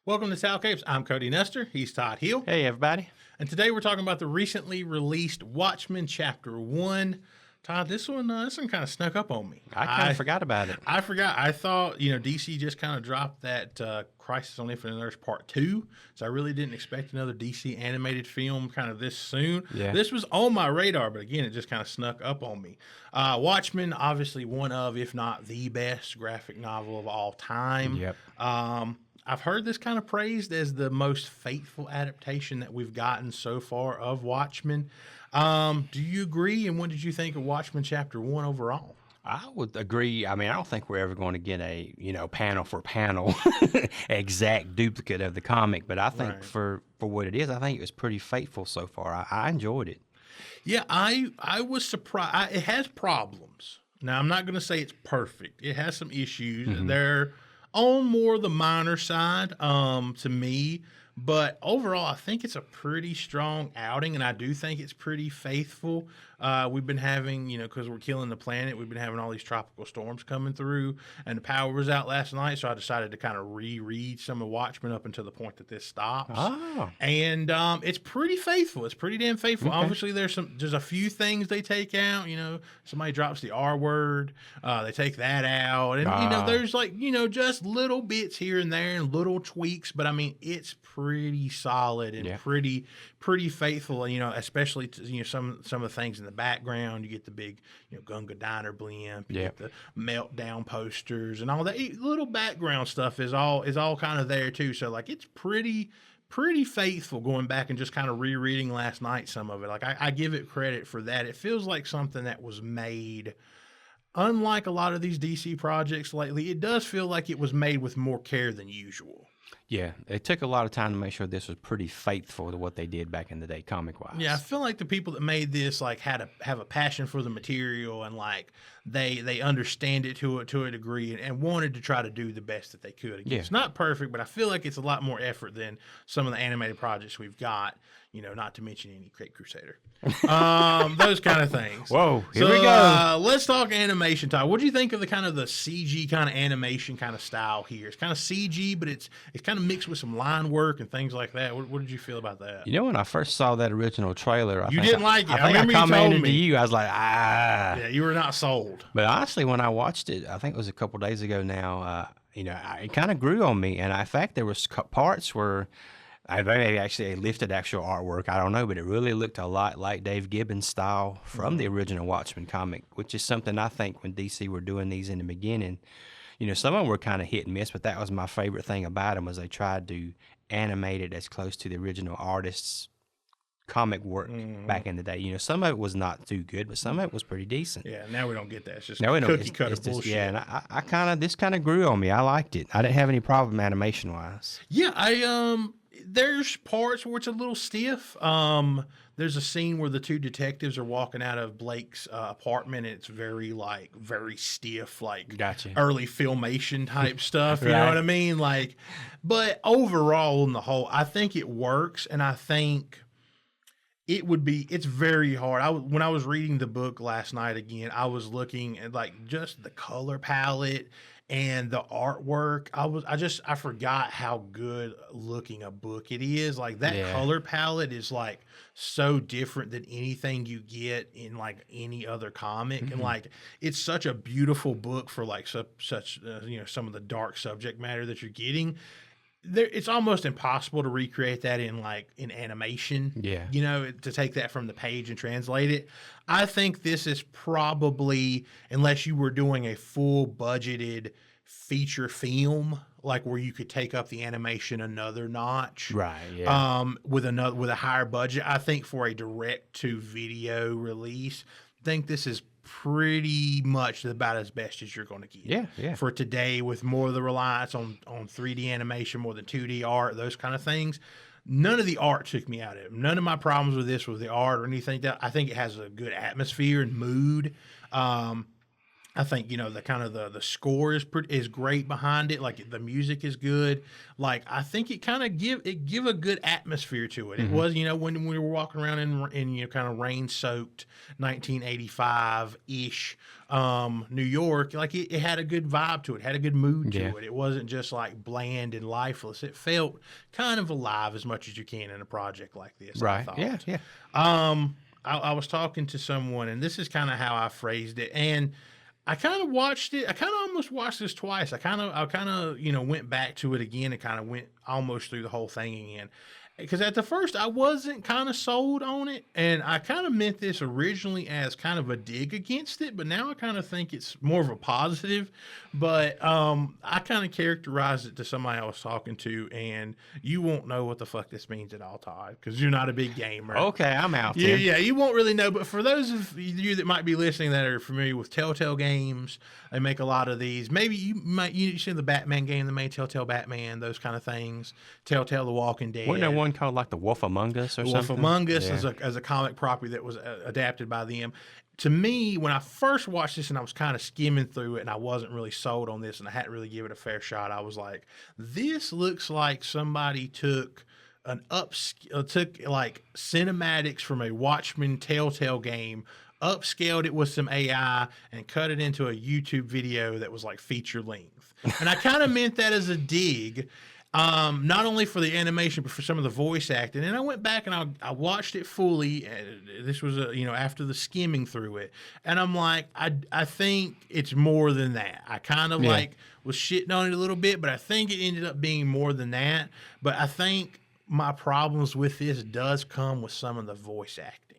Welcome to Sal Capes. I'm Cody Nestor. He's Todd Hill. Hey, everybody. And today we're talking about the recently released Watchmen Chapter 1. Todd, this one kind of snuck up on me. I kind of forgot about it. I forgot. I thought, DC just kind of dropped that Crisis on Infinite Earths Part 2. So I really didn't expect another DC animated film kind of this soon. Yeah. This was on my radar, but again, it just kind of snuck up on me. Watchmen, obviously one of, if not the best graphic novel of all time. Yep. I've heard this kind of praised as the most faithful adaptation that we've gotten so far of Watchmen. Do you agree? And what did you think of Watchmen Chapter 1 overall? I would agree. I mean, I don't think we're ever going to get a, panel for panel exact duplicate of the comic, but I think Right. for what it is, I think it was pretty faithful so far. I enjoyed it. Yeah, I was surprised. It has problems. Now, I'm not going to say it's perfect. It has some issues. They're on more the minor side to me. But overall, I think it's a pretty strong outing, and I do think it's pretty faithful. We've been having, because we're killing the planet, we've been having all these tropical storms coming through, and the power was out last night, so I decided to kind of reread some of Watchmen up until the point that this stops. Oh. And it's pretty faithful. It's pretty damn faithful. Okay. Obviously, there's a few things they take out. Somebody drops the R word, they take that out, and there's just little bits here and there and little tweaks. But I mean, it's pretty solid and pretty faithful. Especially to, some of the things in the background. You get the big Gunga Diner blimp. You get the meltdown posters and all that little background stuff is all kind of there too. So like it's pretty faithful going back and just kind of rereading last night some of it. Like I give it credit for that. It feels like something that was made, unlike a lot of these DC projects lately, it does feel like it was made with more care than usual. Yeah, it took a lot of time to make sure this was pretty faithful to what they did back in the day, comic-wise. Yeah, I feel like the people that made this have a passion for the material and like they understand it to a degree and wanted to try to do the best that they could. Again, it's not perfect, but I feel like it's a lot more effort than some of the animated projects we've got. Not to mention any Great Crusader, those kind of things. Whoa, here we go. Let's talk animation, Todd. What do you think of the CG kind of animation kind of style here? It's kind of CG, but it's kind of mixed with some line work and things like that. What did you feel about that? When I first saw that original trailer, You didn't like it. I think I remember you told commented me. to you. I was like, Yeah, you were not sold. But honestly, when I watched it, I think it was a couple days ago now, it kind of grew on me. And in fact, there was parts where they actually lifted actual artwork. I don't know, but it really looked a lot like Dave Gibbons' style from the original Watchmen comic, which is something I think when DC were doing these in the beginning, some of them were kind of hit and miss, but that was my favorite thing about them was they tried to animate it as close to the original artist's comic work back in the day. Some of it was not too good, but some of it was pretty decent. Yeah, now we don't get that. It's just cookie cutter bullshit. Yeah, and this kind of grew on me. I liked it. I didn't have any problem animation wise. Yeah, there's parts where it's a little stiff. There's a scene where the two detectives are walking out of Blake's apartment, and it's very stiff, like Gotcha. early filmation type stuff. You Right. know what I mean? Like, but overall, in the whole, I think it works, and I think it's very hard. When I was reading the book last night again, I was looking at like just the color palette and the artwork. I forgot how good looking a book it is. Like that color palette is like so different than anything you get in like any other comic. And like, it's such a beautiful book for like such some of the dark subject matter that you're getting. It's almost impossible to recreate that in animation. Yeah. To take that from the page and translate it. I think this is probably, unless you were doing a full budgeted feature film, like where you could take up the animation another notch. Right. Yeah. With a higher budget, I think for a direct to video release, I think this is pretty much about as best as you're going to get. Yeah. For today, with more of the reliance on 3D animation, more than 2D art, those kind of things. None of the art took me out of it. None of my problems with this was the art or anything. I think it has a good atmosphere and mood. I think the kind of the score is great behind it. Like the music is good. Like I think it kind of give a good atmosphere to it. It was when we were walking around in kind of rain soaked 1985 ish New York. Like it had a good vibe to it. Had a good mood to it. It wasn't just like bland and lifeless. It felt kind of alive as much as you can in a project like this. Right. I thought. Yeah. I was talking to someone, and this is kind of how I phrased it, and I kind of watched it. I kind of almost watched this twice. I kind of went back to it again and kind of went almost through the whole thing again. Because at the first I wasn't kind of sold on it, and I kind of meant this originally as kind of a dig against it, but now I kind of think it's more of a positive. But I kind of characterized it to somebody I was talking to, and you won't know what the fuck this means at all, Todd, because you're not a big gamer. Okay, I'm out Yeah, there. yeah, you won't really know. But for those of you that might be listening that are familiar with Telltale games, they make a lot of these. Maybe you see the Batman game, they made Telltale Batman, those kind of things. Telltale The Walking Dead. Wasn't there one called like The Wolf Among Us or something? Wolf Among Us as a comic property that was adapted by them. To me, when I first watched this and I was kind of skimming through it and I wasn't really sold on this and I hadn't really given it a fair shot, I was like, this looks like somebody took like cinematics from a Watchmen Telltale game, upscaled it with some AI, and cut it into a YouTube video that was like feature length. And I kind of meant that as a dig. Not only for the animation, but for some of the voice acting. And I went back and I watched it fully. This was after the skimming through it, and I'm like, I think it's more than that. I kind of like was shitting on it a little bit, but I think it ended up being more than that. But I think my problems with this does come with some of the voice acting.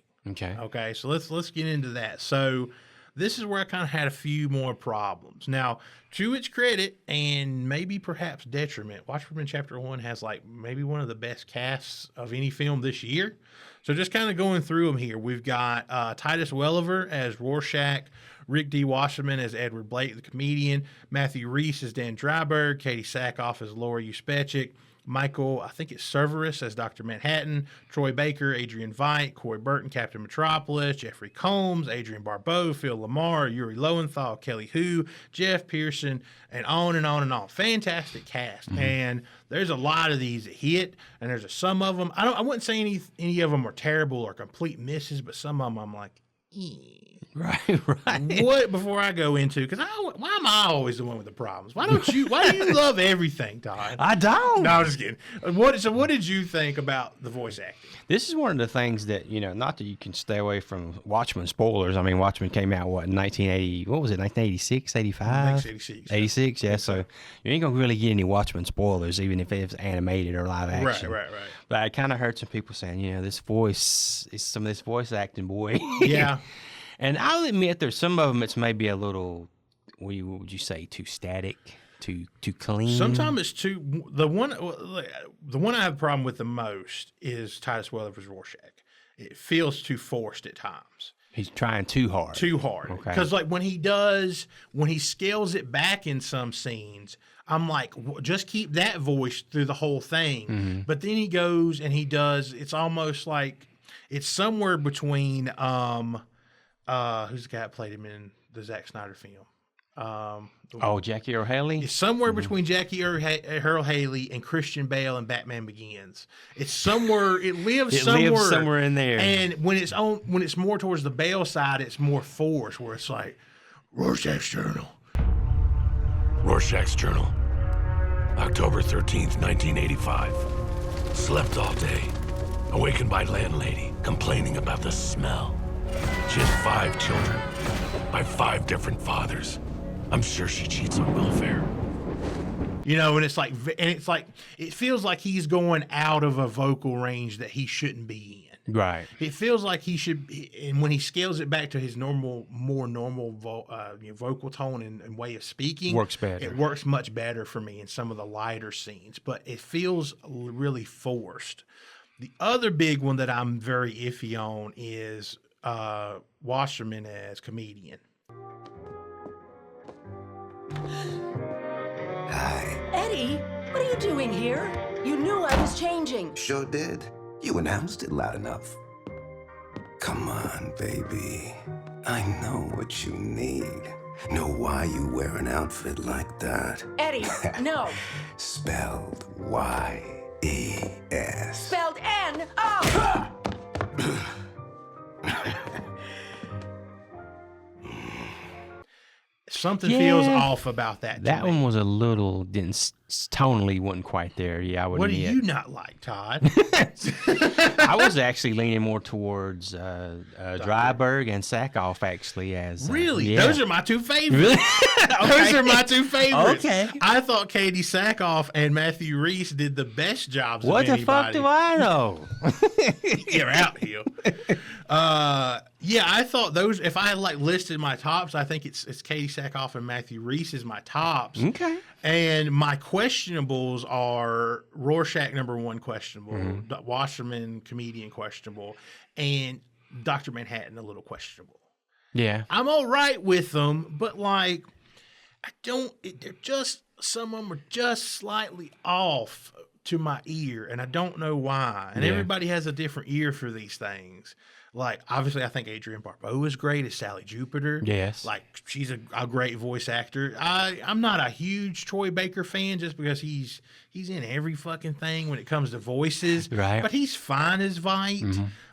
Okay. So let's get into that. So this is where I kind of had a few more problems. Now, to its credit, and maybe perhaps detriment, Watchmen Chapter 1 has like maybe one of the best casts of any film this year. So just kind of going through them here, we've got Titus Welliver as Rorschach, Rick D. Wasserman as Edward Blake, the comedian, Matthew Rhys as Dan Dryberg, Katie Sackhoff as Laura Uspechik, Michael, I think it's Cerverus as Dr. Manhattan, Troy Baker, Adrian Veidt, Corey Burton, Captain Metropolis, Jeffrey Combs, Adrian Barbeau, Phil Lamar, Yuri Lowenthal, Kelly Hu, Jeff Pearson, and on and on and on. Fantastic cast. And there's a lot of these that hit, and there's some of them. I wouldn't say any of them are terrible or complete misses, but some of them I'm like, Right. What before I go into, because why am I always the one with the problems? Why do you love everything, Todd? I don't. No, I'm just kidding. What did you think about the voice acting? This is one of the things that, not that you can stay away from Watchmen spoilers. I mean, Watchmen came out, in 1980, what was it, 1986, 85? I think it's 86. 86, yeah. So you ain't going to really get any Watchmen spoilers, even if it's animated or live action. Right. But I kind of heard some people saying, some of this voice acting, boy. Yeah. And I'll admit there's some of them it's maybe a little, what would you say, too static, too clean. Sometimes it's too. The one I have a problem with the most is Titus Welliver's Rorschach. It feels too forced at times. He's trying too hard. Okay. Because like when he scales it back in some scenes, I'm like, just keep that voice through the whole thing. Mm-hmm. But then he goes and he does. It's almost like it's somewhere between. Who's the guy that played him in the Zack Snyder film? Jackie Earle Haley? It's somewhere between Jackie Earle Haley and Christian Bale and Batman Begins. It's somewhere. It lives somewhere in there. And when it's more towards the Bale side, it's more forced, where it's like Rorschach's Journal. Rorschach's Journal, October 13th, 1985. Slept all day. Awakened by landlady complaining about the smell. She has 5 children by 5 different fathers. I'm sure she cheats on welfare. And it's like it feels like he's going out of a vocal range that he shouldn't be in. Right. It feels like he should, and when he scales it back to his more normal vocal tone and way of speaking, works better. It works much better for me in some of the lighter scenes, but it feels really forced. The other big one that I'm very iffy on is Wasserman as comedian. Hi. Eddie, what are you doing here? You knew I was changing. Sure did. You announced it loud enough. Come on, baby. I know what you need. know why you wear an outfit like that. Eddie, no. Spelled Y-E-S. Spelled N-O. Something Yeah. feels off about that. That to me. one was a little tonally wasn't quite there. Yeah, I would What do admit. you not like, Todd? I was actually leaning more towards Dryberg and Sackhoff actually as Really? yeah. Those are my two favorites. Really? Those are my two favorites. Okay. I thought Katie Sackhoff and Matthew Reese did the best jobs What of the fuck anybody. do I know? You're out here. Yeah, I thought those. If I had like listed my tops, I think it's Katie Sackhoff and Matthew Reese is my tops. Okay. And my questionables are Rorschach #1 questionable, Mm-hmm. Watchmen comedian questionable, and Dr. Manhattan a little questionable. Yeah. I'm all right with them, but like they're just, some of them are just slightly off to my ear, and I don't know why. And Yeah. everybody has a different ear for these things. Like, obviously, I think Adrienne Barbeau is great as Sally Jupiter. Yes. Like, she's a great voice actor. I'm not a huge Troy Baker fan just because he's in every fucking thing when it comes to voices. Right. But he's fine as Vite.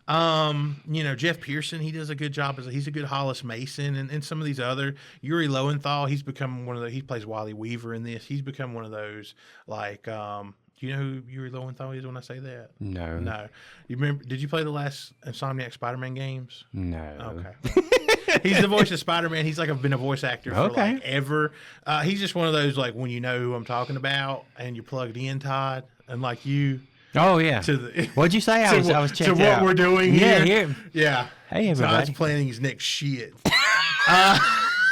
Jeff Pearson, he does a good job he's a good Hollis Mason, and some of these other Yuri Lowenthal, he's become one of the, he plays Wally Weaver in this. He's become one of those like do you know who Yuri Lowenthal is when I say that? No. No. You remember, did you play the last Insomniac Spider-Man games? No. Okay. He's the voice of Spider-Man. He's like been a voice actor for Okay. like ever. He's just one of those like when you know who I'm talking about and you're plugged in, Todd, and like you Oh yeah. to the What'd you say? I was to checking what out. we're doing Yeah, here. here. Yeah. Hey, Todd's everybody. planning his next shit.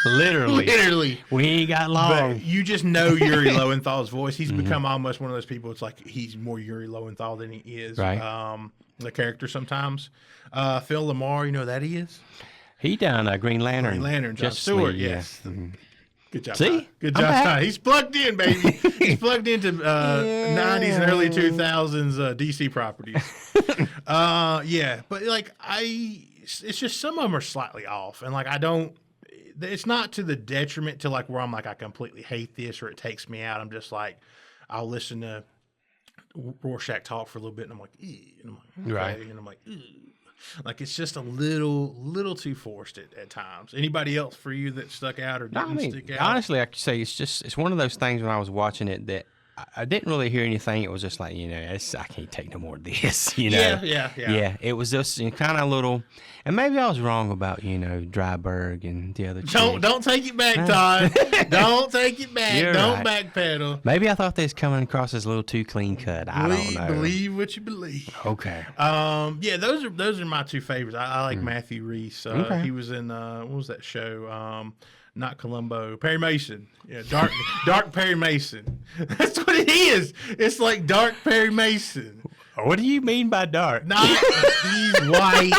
Literally. Literally. We ain't got long. But you just know Yuri Lowenthal's voice. He's become almost one of those people. It's like he's more Yuri Lowenthal than he is Right. the character sometimes. Phil Lamar, you know who that is? He done a Green Lantern. Green Lantern, John Justly, Stewart, yeah. yes. Good job. See? Todd. Good I'm job, back. Todd. He's plugged in, baby. He's plugged into 90s and early 2000s DC properties. Yeah, but like it's just some of them are slightly off, and like I don't. It's not to the detriment to like where I'm like I completely hate this or it takes me out. I'm just like I'll listen to Rorschach talk for a little bit, and I'm like, ew, and I'm like, okay. Right. And I'm like, ew. Like it's just a little too forced at times. Anybody else for you that stuck out or No, didn't I mean, stick out? honestly, I could say it's one of those things when I was watching it that I didn't really hear anything. It was just like, I can't take no more of this, Yeah. Yeah, it was just kind of little, and maybe I was wrong about, Dryberg and the other chick. Don't take it back, Todd. Don't take it back. You're Don't right. backpedal. Maybe I thought they was coming across as a little too clean cut. I don't know. Believe what you believe. Okay. Yeah, those are my two favorites. I like Matthew Reese. Okay. He was in what was that show? Not Columbo, Perry Mason. Yeah, Dark Perry Mason. That's what it is. It's like Dark Perry Mason. What do you mean by dark? Not he's white.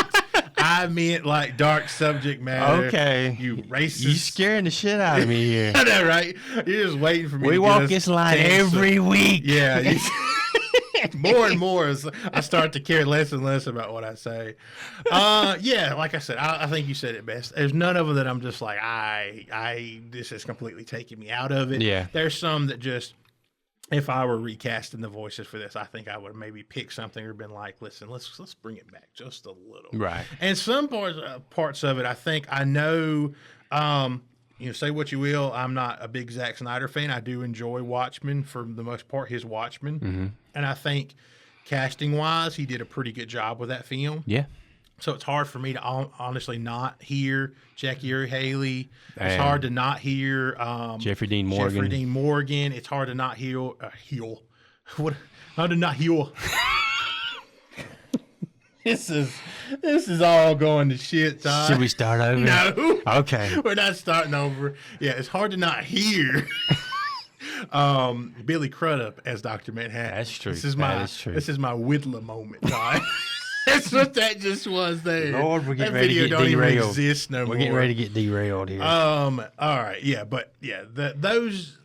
I meant like dark subject matter. Okay. You racist. You scaring the shit out of me here. I know, right? You're just waiting for me. We to walk get us this line to answer. every week. Yeah. More and more as I start to care less and less about what I say. Yeah, like I said, I think you said it best. There's none of them that I'm just like, this is completely taking me out of it. Yeah. There's some that just, if I were recasting the voices for this, I think I would maybe pick something or been like, listen, let's bring it back just a little. Right. And some parts of it, I think I know. Say what you will. I'm not a big Zack Snyder fan. I do enjoy Watchmen for the most part. His Watchmen, and I think casting wise, he did a pretty good job with that film. Yeah. So it's hard for me to honestly not hear Jackie Earle Haley. It's And hard to not hear Jeffrey Dean Morgan. It's hard to not heal. What? Hard to not heal. This is all going to shit, Todd. Should we start over? No. Okay. We're not starting over. Yeah, it's hard to not hear Billy Crudup as Dr. Manhattan. That's true. This is That is true. This is my Whittler moment, Todd. That's what that just was there. Lord, we're getting that ready video to get don't even derailed. exist no more. We're getting ready to get derailed here. All right, yeah, but yeah, those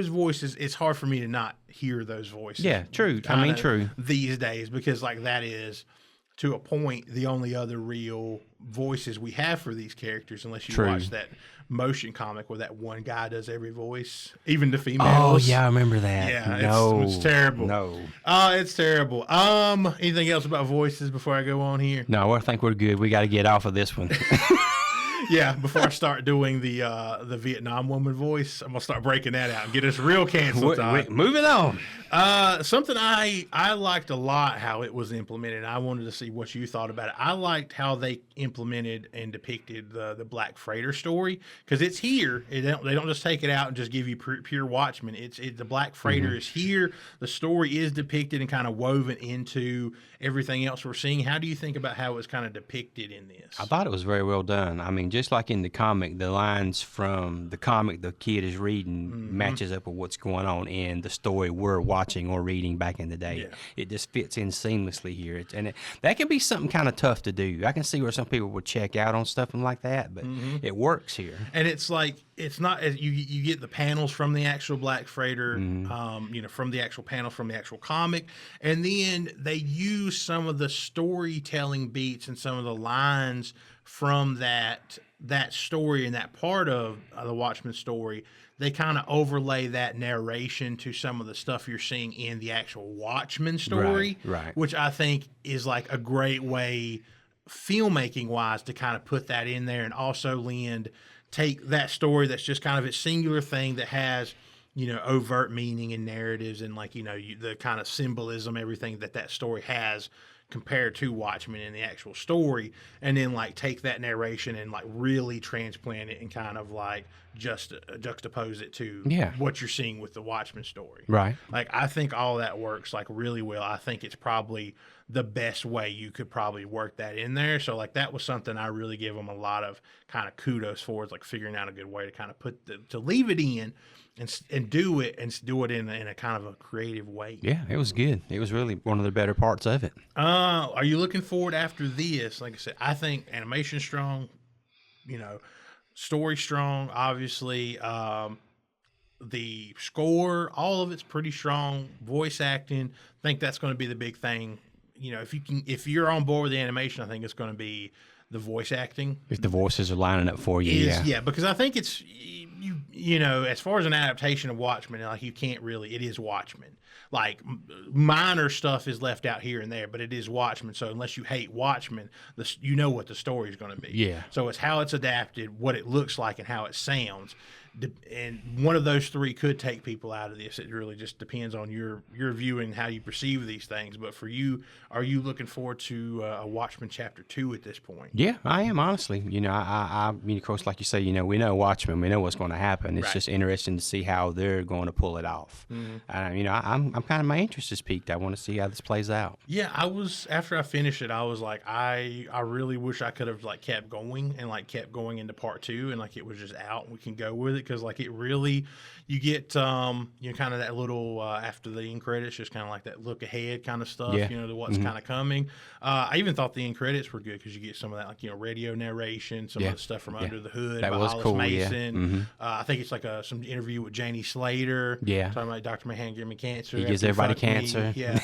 voices, it's hard for me to not hear those voices. Yeah, true. I mean, kinda true. These days, because like that is to a point, the only other real voices we have for these characters, unless you True. watch that motion comic where that one guy does every voice, even the Oh females. yeah, I remember that. Yeah, no, it's terrible. No, It's terrible. Anything else about voices before I go on here? no, I think we're good. We got to get off of this one. Yeah, before I start doing the Vietnam woman voice, I'm gonna start breaking that out and get us real canceled. Moving on. Something I liked a lot how it was implemented. I wanted to see what you thought about it. I liked how they implemented and depicted the Black Freighter story, because it's here. They don't just take it out and just give you pure Watchmen. The Black Freighter is here. The story is depicted and kind of woven into everything else we're seeing. How do you think about how it was kind of depicted in this? I thought it was very well done. I mean, just like in the comic, the lines from the comic the kid is reading matches up with what's going on in the story we're watching or reading back in the day. Yeah. It just fits in seamlessly here. That can be something kind of tough to do. I can see where some people would check out on stuff like that, but it works here. And it's like, it's not as you get the panels from the actual Black Freighter, from the actual panels from the actual comic, and then they use some of the storytelling beats and some of the lines from that story and that part of the Watchmen story. They kind of overlay that narration to some of the stuff you're seeing in the actual Watchmen story, Right. which I think is like a great way, filmmaking wise, to kind of put that in there, and also take that story that's just kind of a singular thing that has, overt meaning and narratives and the kind of symbolism, everything that story has compared to Watchmen in the actual story, and then take that narration and really transplant it and kind of just juxtapose it to what you're seeing with the Watchmen story. Right. I think all that works really well. I think it's probably the best way you could probably work that in there. So that was something I really give them a lot of kind of kudos for, is figuring out a good way to kind of to leave it in and do it in a kind of a creative way. Yeah, it was good. It was really one of the better parts of it. Are you looking forward after this? Like I said, I think animation strong, story strong, obviously. The score, all of it's pretty strong. Voice acting, I think that's going to be the big thing. If you're on board with the animation, I think it's going to be the voice acting. If the voices are lining up for you, yeah, because I think it's as far as an adaptation of Watchmen, you can't really. It is Watchmen. Minor stuff is left out here and there, but it is Watchmen. So unless you hate Watchmen, you know what the story is going to be. Yeah. So it's how it's adapted, what it looks like, and how it sounds. And one of those three could take people out of this. It really just depends on your viewing, how you perceive these things. But for you, are you looking forward to a Watchmen Chapter 2 at this point? Yeah, I am, honestly. I mean, of course, like you say, we know Watchmen, we know what's going to happen. It's just interesting to see how they're going to pull it off. I'm kind of, my interest is piqued. I want to see how this plays out. Yeah, after I finished it, I was like, I really wish I could have kept going and kept going into part 2, and it was just out and we can go with it, because it really, you get kind of that little after the end credits, just kind of that look ahead kind of stuff, to what's kind of coming. I even thought the end credits were good, because you get some of that radio narration, some of the stuff from Under the Hood that by was Hollis cool. Mason. I think it's some interview with Janie Slater. Yeah, talking about Dr. Manhattan giving me cancer. He gives everybody cancer. Yeah.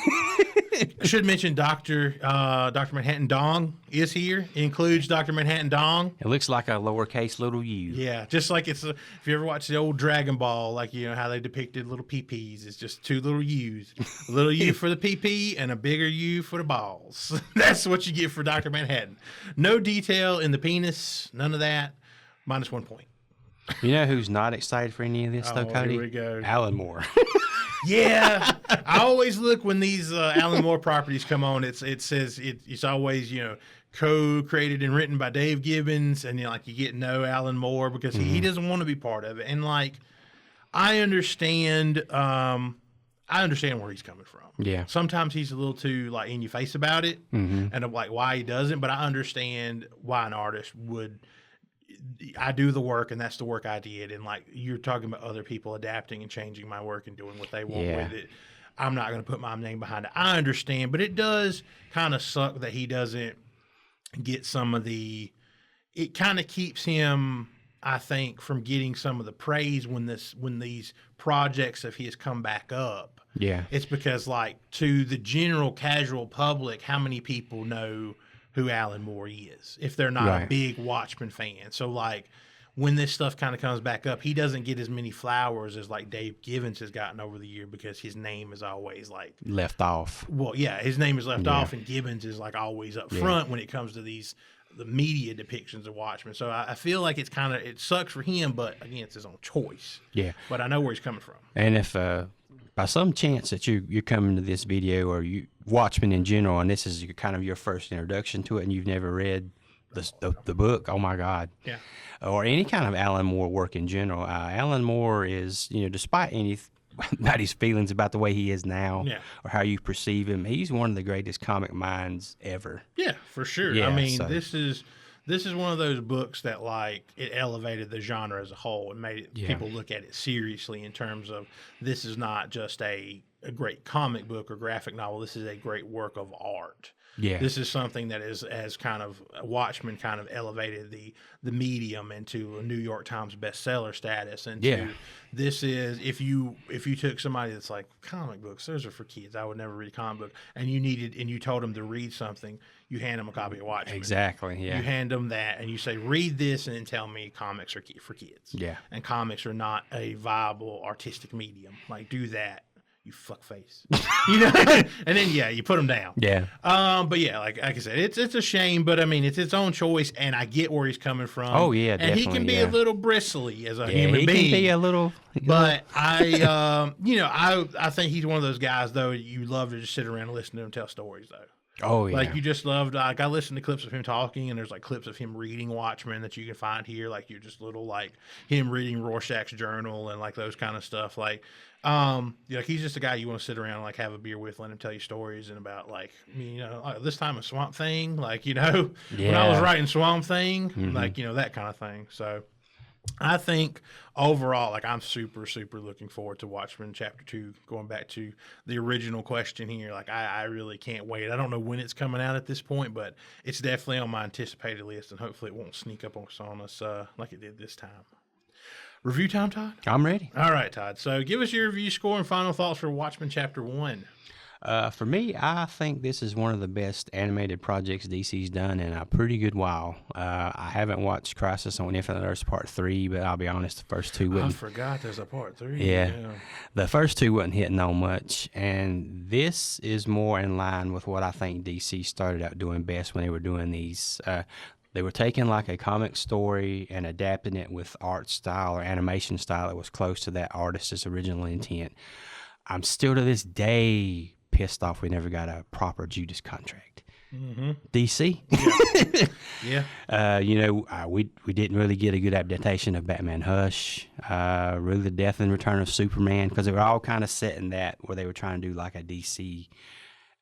I should mention Dr. Manhattan Dong is here. It includes Dr. Manhattan Dong. It looks like a lowercase little u. Yeah, just like if you ever watch the old Dragon Ball, how they depicted little PPs. It's just two little U's. A little U for the PP and a bigger U for the balls. That's what you get for Dr. Manhattan. No detail in the penis, none of that. -1 point. You know who's not excited for any of this, though, Cody? Here we go. Alan Moore. Yeah, I always look when these Alan Moore properties come on. It says it's always co-created and written by Dave Gibbons, and you get no Alan Moore, because he doesn't want to be part of it. And I understand where he's coming from. Yeah. Sometimes he's a little too in your face about it, and why he doesn't. But I understand why an artist would. I do the work, and that's the work I did. And you're talking about other people adapting and changing my work and doing what they want with it. I'm not going to put my name behind it. I understand, but it does kind of suck that he doesn't get some of the. It kind of keeps him I think, from getting some of the praise when these projects of his come back up. Yeah. It's because, like, to the general casual public, how many people know who Alan Moore is if they're not a Right. big Watchmen fan? So, like, when this stuff kind of comes back up, he doesn't get as many flowers as, like, Dave Gibbons has gotten over the year because his name is always, like, Left off. well, yeah, his name is left Yeah. off, and Gibbons is, like, always up front when it comes to the media depictions of Watchmen. So I feel like it's kind of, it sucks for him, but again, it's his own choice. Yeah. But I know where he's coming from. And if by some chance that you're coming to this video, or you Watchmen in general, and this is kind of your first introduction to it, and you've never read the book, oh my God. Yeah. Or any kind of Alan Moore work in general. Alan Moore is, despite anybody's feelings about the way he is now, Yeah. or how you perceive him, he's one of the greatest comic minds ever. Yeah, for sure. Yeah, I mean, so- this is one of those books that, like, it elevated the genre as a whole and made it people look at it seriously in terms of, this is not just a great comic book or graphic novel. This is a great work of art. Yeah. This is something that as kind of Watchmen kind of elevated the medium into a New York Times bestseller status. And this is, if you took somebody that's like, comic books, those are for kids, I would never read a comic book, and you told them to read something, you hand them a copy of Watchmen. Exactly. Yeah. You hand them that, and you say, read this, and then tell me comics are for kids. Yeah. And comics are not a viable artistic medium. Like, do that, you fuckface. And then you put them down. Yeah. But yeah, like I said, it's a shame, but I mean, it's its own choice, and I get where he's coming from. Oh, yeah, and he can definitely, be a little bristly as a human he being. can be a little. But I think he's one of those guys, though, you love to just sit around and listen to him tell stories, though. Oh yeah. Like, you just loved, like, I listened to clips of him talking, and there's, like, clips of him reading Watchmen that you can find here. Like, you're just little, like, him reading Rorschach's journal and, like, those kind of stuff. Like, he's just a guy you want to sit around and, like, have a beer with, let him tell you stories and about, like, like, this time a Swamp Thing, like, when I was Yeah. writing Swamp Thing, like, that kind of thing. So I think overall, like, I'm super, super looking forward to Watchmen Chapter 2, going back to the original question here. Like, I really can't wait. I don't know when it's coming out at this point, but it's definitely on my anticipated list, and hopefully it won't sneak up on us like it did this time. Review time, Todd? I'm ready. All right, Todd. So give us your review score and final thoughts for Watchmen Chapter 1. For me, I think this is one of the best animated projects DC's done in a pretty good while. I haven't watched Crisis on Infinite Earths Part 3, but I'll be honest, the first two I wouldn't. forgot there's a Part 3. Yeah. The first two wasn't hitting on much, and this is more in line with what I think DC started out doing best when they were doing these. They were taking, like, a comic story and adapting it with art style or animation style that was close to that artist's original intent. I'm still to this day pissed off we never got a proper Judas contract. DC. Yeah. We didn't really get a good adaptation of Batman Hush, really the death and return of Superman, because they were all kind of set in that where they were trying to do like a DC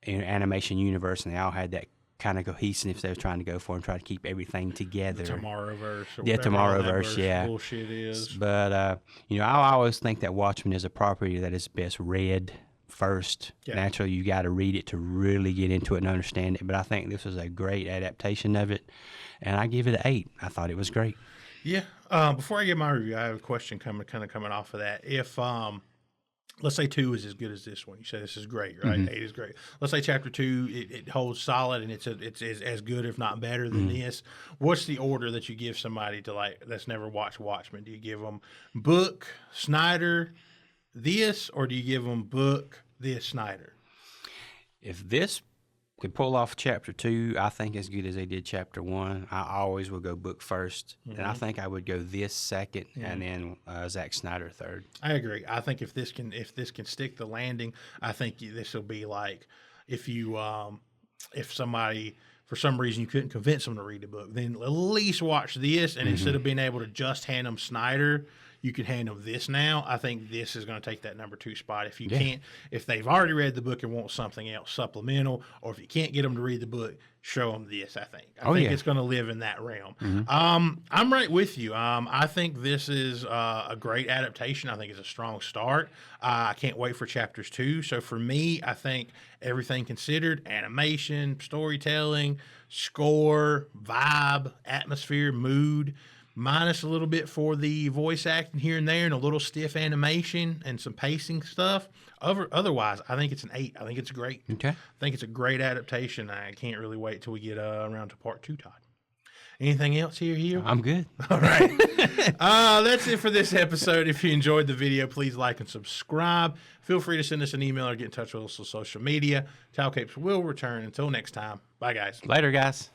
animation universe, and they all had that kind of cohesiveness they were trying to go for and try to keep everything together. Tomorrowverse. Or Yeah, whatever all that Tomorrowverse, verse yeah. bullshit is. But, I always think that Watchmen is a property that is best read first. Yeah. Naturally, you got to read it to really get into it and understand it. But I think this was a great adaptation of it, and I give it an 8. I thought it was great. Yeah. Before I get my review, I have a question coming off of that. If let's say 2 is as good as this one, you say this is great, right? 8 is great. Let's say Chapter 2 it holds solid and it's as good, if not better, than this. What's the order that you give somebody to, like, that's never watched Watchmen? Do you give them book, Snyder, this, or do you give them book, this, Snyder? If this could pull off Chapter 2, I think as good as they did Chapter 1. I always will go book first, and I think I would go this second, and then Zack Snyder third. I agree. I think if this can stick the landing, I think this will be like, if somebody for some reason you couldn't convince them to read the book, then at least watch this, and instead of being able to just hand them Snyder, you can hand them this now. I think this is going to take that number 2 spot. If you can't, if they've already read the book and want something else supplemental, or if you can't get them to read the book, show them this. I think it's going to live in that realm. I'm right with you. I think this is a great adaptation. I think it's a strong start. I can't wait for chapters 2. So for me, I think everything considered, animation, storytelling, score, vibe, atmosphere, mood, minus a little bit for the voice acting here and there and a little stiff animation and some pacing stuff. Otherwise, I think it's an 8. I think it's great. Okay. I think it's a great adaptation. I can't really wait till we get around to part 2, Todd. Anything else here? I'm good. All right. That's it for this episode. If you enjoyed the video, please like and subscribe. Feel free to send us an email or get in touch with us on social media. Towel Capes will return. Until next time. Bye, guys. Later, guys.